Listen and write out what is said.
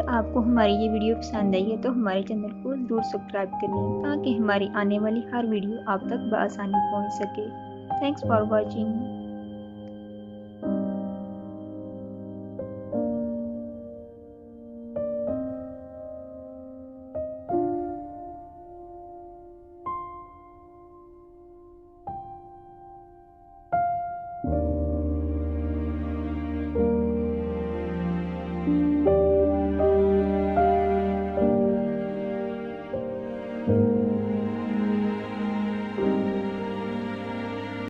अगर आपको हमारी ये वीडियो पसंद आई है तो हमारे चैनल को ज़रूर सब्सक्राइब करें ताकि हमारी आने वाली हर वीडियो आप तक बआसानी पहुंच सके। Thanks for watching.